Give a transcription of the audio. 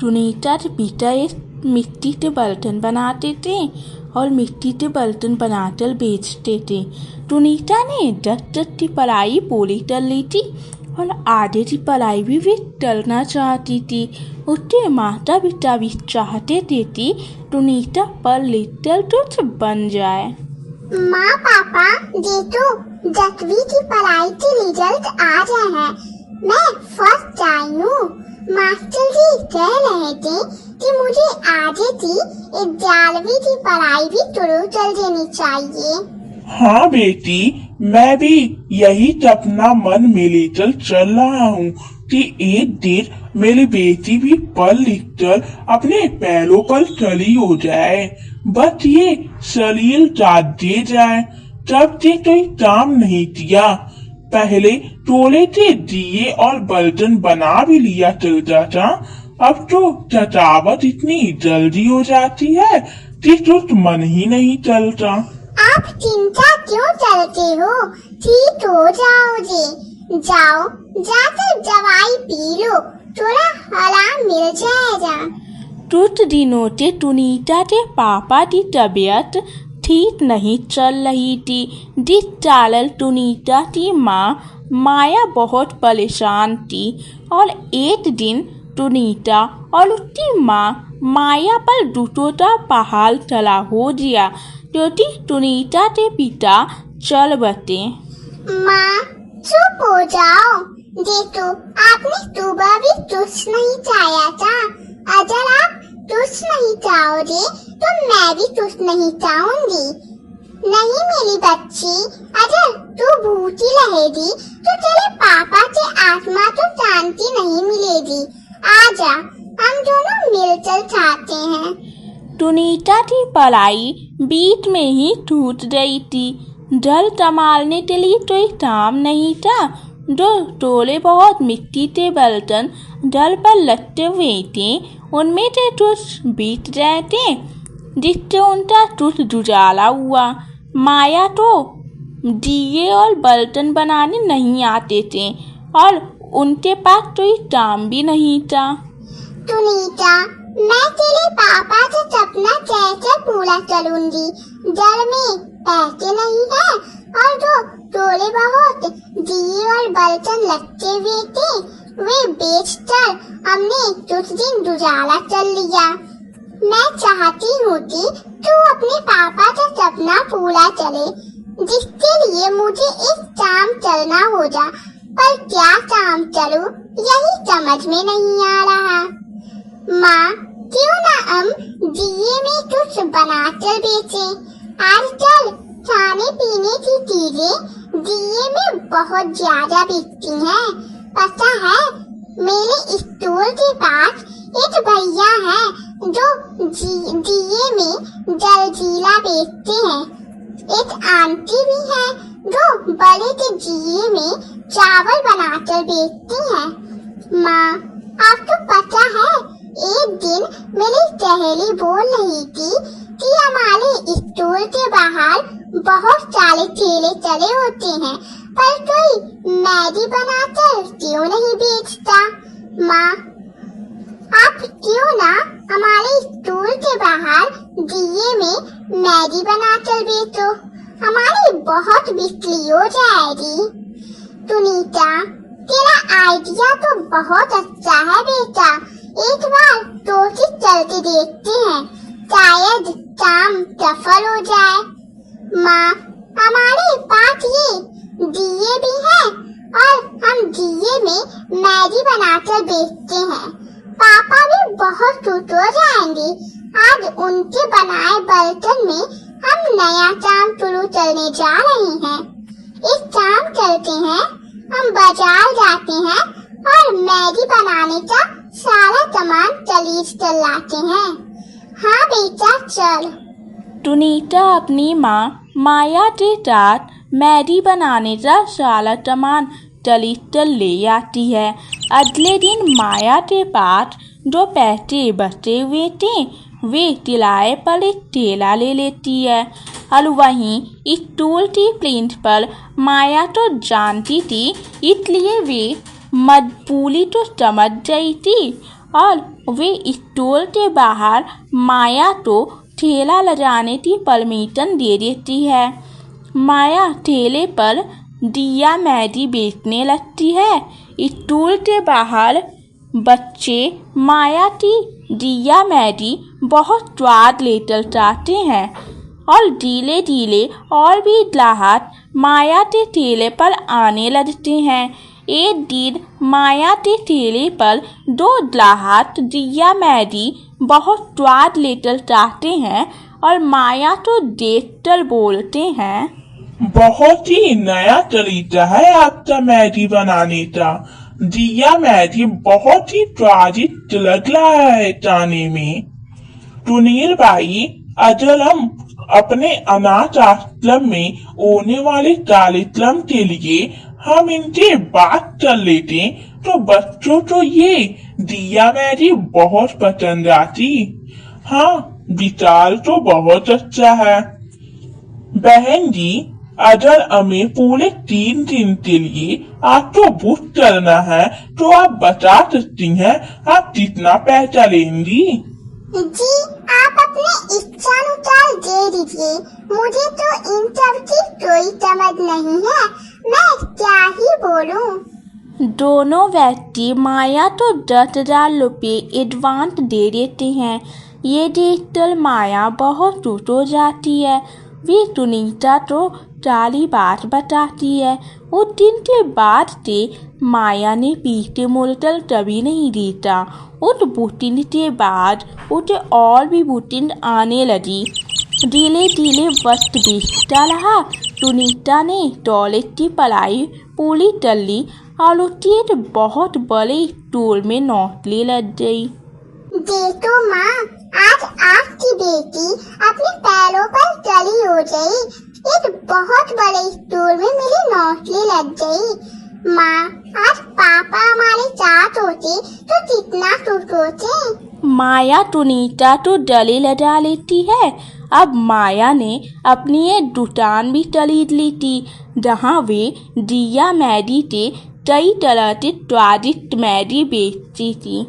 टुनीटा के पिता एक मिट्टी के बर्तन बनाते थे और मिट्टी के बर्तन बनाकर बेचते थे। टुनीटा ने 10 की पढ़ाई पूरी कर ली थी और आगे की पढ़ाई भी करना चाहती थी। उसके माता पिता भी चाहते थे कि टुनीटा पढ़ लिख कर कुछ बन जाए। माँ पापा देखो 10वीं की पढ़ाई के रिजल्ट आ गए हैं, मैं फर्स्ट आई हूँ। मास्टर जी कह रहे थे कि मुझे आगे की 11वीं की पढ़ाई भी शुरू कर देनी चाहिए। हाँ बेटी, मैं भी यही अपना मन में लेकर चल रहा हूँ कि एक दिन मेरी बेटी भी पढ़ लिख कर अपने पैरों पर खड़ी हो जाए। बस ये शरीर साथ दे जाए। तब से कोई काम नहीं किया। पहले टोले से दिए और बर्तन बना भी लिया करता था। अब तो थकावट इतनी जल्दी हो जाती है कि कुछ मन ही नहीं चलता। आप चिंता क्यों करते हो? ठीक हो जाओगे। जाओ जाकर दवाई पी लो, थोड़ा आराम मिल जाएगा। कुछ दिनों से टुनीटा के पापा की तबीयत ठीक नहीं चल रही थी, जिस कारण टुनीटा की माँ माया बहुत परेशान थी। और एक दिन टुनीटा और उसकी माँ माया पर दूतों का पहाड़ चला हो गया, क्योंकि टुनीटा के पिता चल बसे। माँ चुप हो जाओ। देखो आपने सुबह भी कुछ नहीं खाया था। अगर आप कुछ नहीं खाओगे तो मैं भी कुछ नहीं खाऊंगी। नहीं मेरी बच्ची, अगर तू भूखी रहेगी तो तेरे पापा के आत्मा को शांति नहीं मिलेगी। आजा, हम दोनों मिलकर खाते हैं। टुनीटा की पढ़ाई बीच में ही छूट गई थी। जल संभालने के लिए कोई काम नहीं था। जो टोले बहुत मिट्टी के बर्तन जल पर लटके हुए थे, उनमें से कुछ बीत गए थे, जिससे उनका कुछ उजाला हुआ। माया तो दिए और बर्तन बनाने नहीं आते थे और उनके पास कोई काम भी नहीं था। टुनीटा, मैं तेरे पापा का सपना कैसे पूरा करूंगी? घर में पैसे नहीं है और जो थोड़े बहुत दिए और बर्तन लगते हुए थे वे बेचकर हमने कुछ दिन गुजारा कर लिया। मैं चाहती हूँ कि तू अपने पापा का सपना पूरा करे, जिसके लिए मुझे एक काम करना होगा। पर क्या काम करूँ यही समझ में नहीं आ रहा। माँ, क्यों ना हम दिए में कुछ बनाकर बेचें? आजकल खाने पीने की चीजें दिए में बहुत ज्यादा बिकती हैं। पता है, मेरे स्टोर के पास एक भैया है जो दिए में जलजीरा बेचते हैं। एक आंटी भी है जो बड़े के दिए में चावल बनाकर बेचती हैं। माँ, आपको पता है, एक दिन मेरी सहेली बोल रही थी कि हमारे स्टोर के बाहर बहुत सारे ठेले चले होते हैं, पर कोई मैगी बनाकर क्यों नहीं बेचता? माँ, आप क्यों ना हमारे स्टोर के बाहर दिए में मैगी बनाकर बेचो, हमारी बहुत बिक्री हो जाएगी। टुनीटा, तेरा आइडिया तो बहुत अच्छा है बेटा। एक बार कोशिश करके देखते हैं, शायद काम सफल हो जाए। माँ, हमारे पास ये दिए भी हैं और हम दिए में मैगी बनाकर बेचते हैं। पापा भी बहुत खुश हो जाएंगे। आज उनके बनाए बर्तन में हम नया काम शुरू करने जा रहे हैं। एक काम करते हैं, हम बाजार जाते हैं और मैगी बनाने का सारा सामान खरीद कर लाते हैं। हाँ बेटा, चल। टुनीटा अपनी माँ माया के साथ मैगी बनाने का सारा सामान खरीद कर ले आती है। अगले दिन माया के पास जो पैसे बचे हुए थे वे किराए पर एक ठेला ले लेती है। और वहीं स्टूल की प्रिंट पर माया तो जानती थी, इसलिए वे मजबूरी तो समझ गई थी और वे स्टोर के बाहर माया तो ठेला लगाने की परमिशन दे देती है। माया ठेले पर दिया मैगी बेचने लगती है। स्टोर के बाहर बच्चे माया की दिया मैगी बहुत स्वाद लेकर चाहते हैं और धीरे धीरे और भी ग्राहक माया के ठेले पर आने लगते हैं। एक दिन माया के ठेले पर 2 ग्राहक दिया मैगी बहुत स्वाद लेकर चाहते हैं और माया को देखकर बोलते हैं, बहुत ही नया तरीका है आपका मैगी बनाने का। दिया मैगी बहुत ही स्वादिष्ट लग रहा है खाने में। सुनील भाई, अगर हम अपने अनाथ आश्रम में होने वाले कार्यक्रम के लिए हम इनसे बात कर लेते तो बच्चों को ये दिया मैगी बहुत पसंद आती। हाँ, विचार तो बहुत अच्छा है। बहन जी, अगर हमें पूरे 3 दिन के लिए आपको बुक करना है तो आप बता सकती हैं आप कितना पैसा लेंगी? जी, आप अपने इच्छानुसार दे दीजिए। मुझे तो इन सब की कोई समझ नहीं है, मैं क्या ही बोलूं। दोनों व्यक्ति माया को 10,000 रुपये एडवांस दे देते हैं। ये देखकर माया बहुत खुश हो जाती है। वे सुनीता को सारी बात बताती है। उस दिन के बाद से माया ने पीछे मुड़कर कभी नहीं देखा। उस बुकिंग के बाद उसे और भी बुकिंग आने लगी। धीरे धीरे वक्त बीतता रहा। सुनीता ने कॉलेज की पढ़ाई पूरी कर ली और उसकी एक बहुत बड़े स्कूल में नौकरी लग गई। देखो माँ, आज आपकी बेटी अपने पैरों पर खड़ी हो गई। एक बहुत बड़े स्कूल में मेरी नौकरी लग गई। माँ, आज पापा हमारे साथ होते तो कितना खुश होते। माया सुनीता तो गले लगा लेती है। अब माया ने अपनी एक दुकान भी खरीद ली थी जहाँ वे दिया मैगी के कई तरह के स्वादिष्ट मैगी बेचती थी।